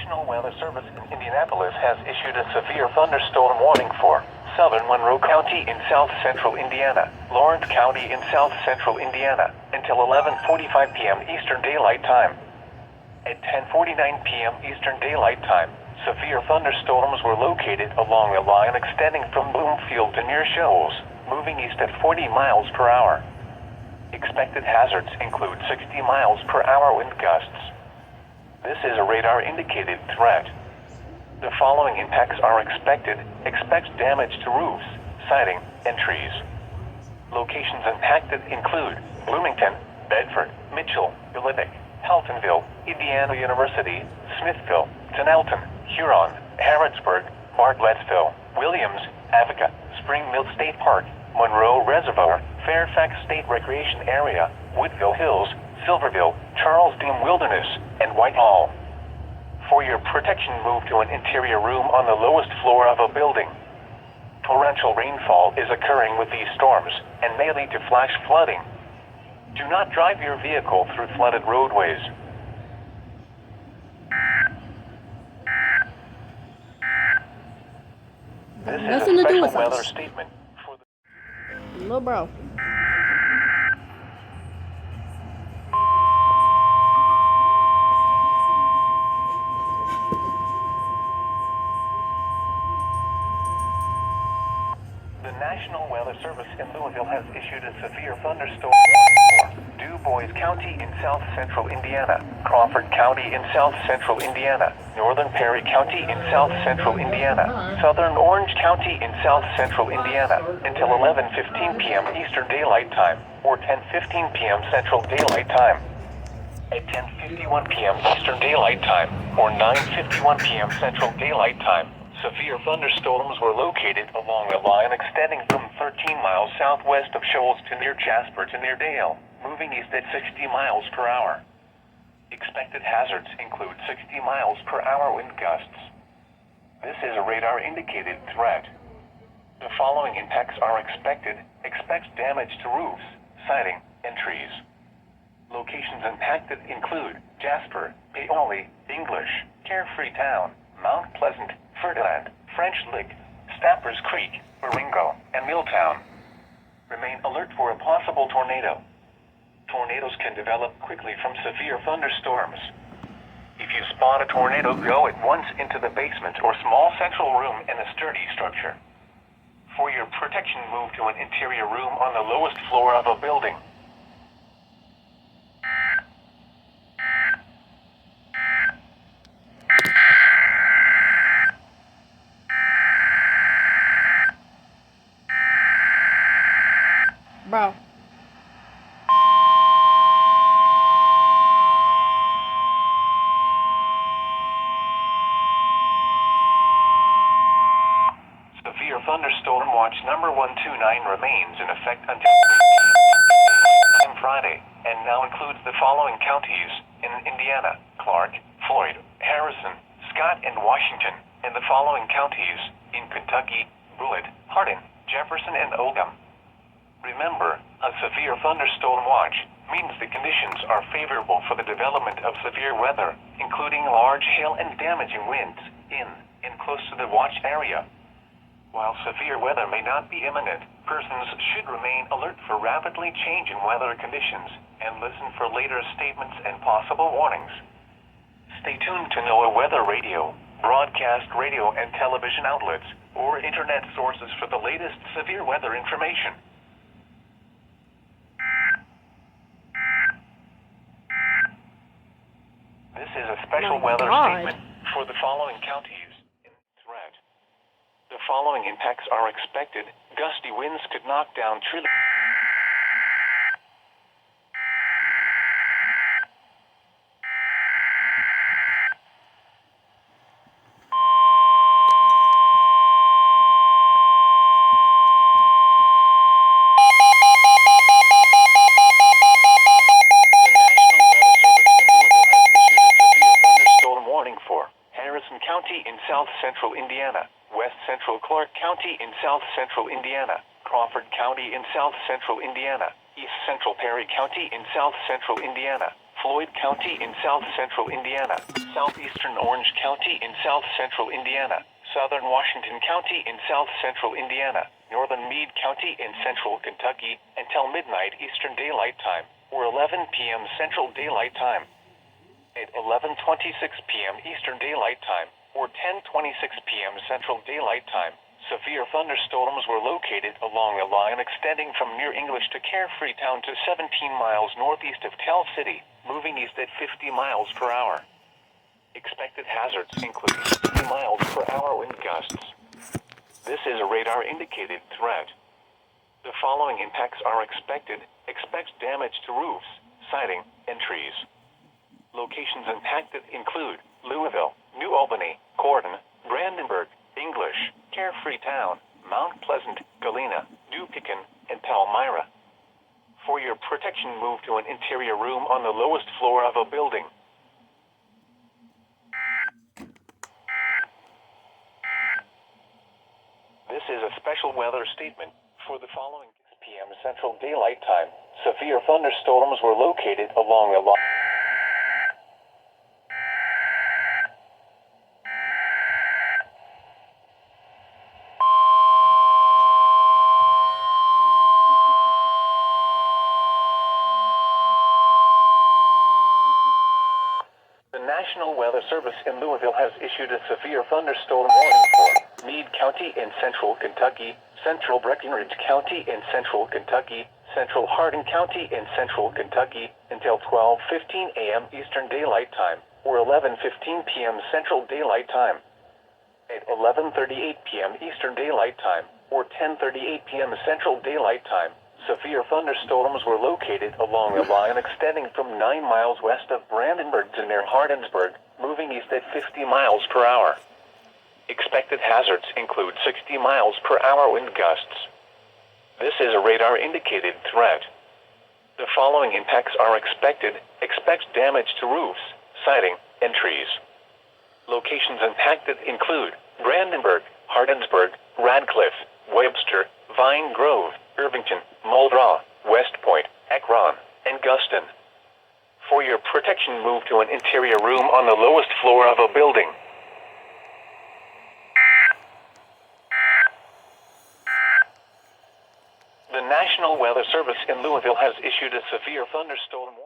National Weather Service in Indianapolis has issued a severe thunderstorm warning for southern Monroe County in south-central Indiana, Lawrence County in south-central Indiana, until 11:45 p.m. Eastern Daylight Time. At 10:49 p.m. Eastern Daylight Time, severe thunderstorms were located along a line extending from Bloomfield to near Shoals, moving east at 40 miles per hour. Expected hazards include 60 miles per hour wind gusts. This is a radar-indicated threat. The following impacts are expected. Expect damage to roofs, siding, and trees. Locations impacted include Bloomington, Bedford, Mitchell, Billitic, Haltonville, Indiana University, Smithville, Tonelton, Huron, Harrodsburg, Bartlettsville, Williams, Avoca, Spring Mill State Park, Monroe Reservoir, Fairfax State Recreation Area, Woodville Hills, Silverville, Charles Dean Wilderness, and Whitehall. For your protection, move to an interior room on the lowest floor of a building. Torrential rainfall is occurring with these storms and may lead to flash flooding. Do not drive your vehicle through flooded roadways. This is a special weather statement for the... No, bro. The National Weather Service in Louisville has issued a severe thunderstorm warning for Du Bois County in south-central Indiana, Crawford County in south-central Indiana, Northern Perry County in south-central Indiana, Southern Orange County in south-central Indiana, until 11:15 p.m. Eastern Daylight Time, or 10:15 p.m. Central Daylight Time. At 10:51 p.m. Eastern Daylight Time, or 9:51 p.m. Central Daylight Time, severe thunderstorms were located along a line extending from 13 miles southwest of Shoals to near Jasper to near Dale, moving east at 60 miles per hour. Expected hazards include 60 miles per hour wind gusts. This is a radar-indicated threat. The following impacts are expected. Expect damage to roofs, siding, and trees. Locations impacted include Jasper, Paoli, English, Carefree Town, Mount Pleasant, Ferdinand, French Lick, Stappers Creek, Baringo, and Milltown. Remain alert for a possible tornado. Tornadoes can develop quickly from severe thunderstorms. If you spot a tornado, go at once into the basement or small central room in a sturdy structure. For your protection, move to an interior room on the lowest floor of a building. Bro. Severe Thunderstorm Watch number 129 remains in effect until Friday, and now includes the following counties in Indiana: Clark, Floyd, Harrison, Scott, and Washington, and the following counties in Kentucky: Bullitt, Hardin, Jefferson, and Oldham. Remember, a severe thunderstorm watch means the conditions are favorable for the development of severe weather, including large hail and damaging winds in and close to the watch area. While severe weather may not be imminent, persons should remain alert for rapidly changing weather conditions and listen for later statements and possible warnings. Stay tuned to NOAA Weather Radio, broadcast radio and television outlets, or internet sources for the latest severe weather information. This is a special weather statement for the following counties in threat. The following impacts are expected. Gusty winds could knock down trees. County in south-central Indiana, West Central Clark County in south-central Indiana, Crawford County in south-central Indiana, East Central Perry County in south-central Indiana, Floyd County in south central Indiana, southeastern Orange County in south central Indiana, southern Washington County in south central Indiana, northern Meade County in central Kentucky until midnight Eastern Daylight Time, or 11 p.m. Central Daylight Time. At 11:26 p.m. Eastern Daylight Time, or 10:26 p.m. Central Daylight Time, severe thunderstorms were located along a line extending from near English to Carefree Town to 17 miles northeast of Tell City, moving east at 50 miles per hour. Expected hazards include 60 miles per hour wind gusts. This is a radar-indicated threat. The following impacts are expected. Expect damage to roofs, siding, and trees. Locations impacted include Louisville, New Albany, Gordon, Brandenburg, English, Carefree Town, Mount Pleasant, Galena, Dupican, and Palmyra. For your protection, move to an interior room on the lowest floor of a building. This is a special weather statement for the following 6 p.m. Central Daylight Time. Severe thunderstorms were located along a line. The National Weather Service in Louisville has issued a severe thunderstorm warning for Meade County in central Kentucky, central Breckinridge County in central Kentucky, central Hardin County in central Kentucky until 12:15 a.m. Eastern Daylight Time, or 11:15 p.m. Central Daylight Time. At 11:38 p.m. Eastern Daylight Time, or 10:38 p.m. Central Daylight Time, severe thunderstorms were located along a line extending from 9 miles west of Brandenburg to near Hardinsburg, moving east at 50 miles per hour. Expected hazards include 60 miles per hour wind gusts. This is a radar-indicated threat. The following impacts are expected. Expect damage to roofs, siding, and trees. Locations impacted include Brandenburg, Hardinsburg, Radcliffe, Webster, Vine Grove, Irvington, Muldraugh, West Point, Akron, and Guston. For your protection, move to an interior room on the lowest floor of a building. The National Weather Service in Louisville has issued a severe thunderstorm warning.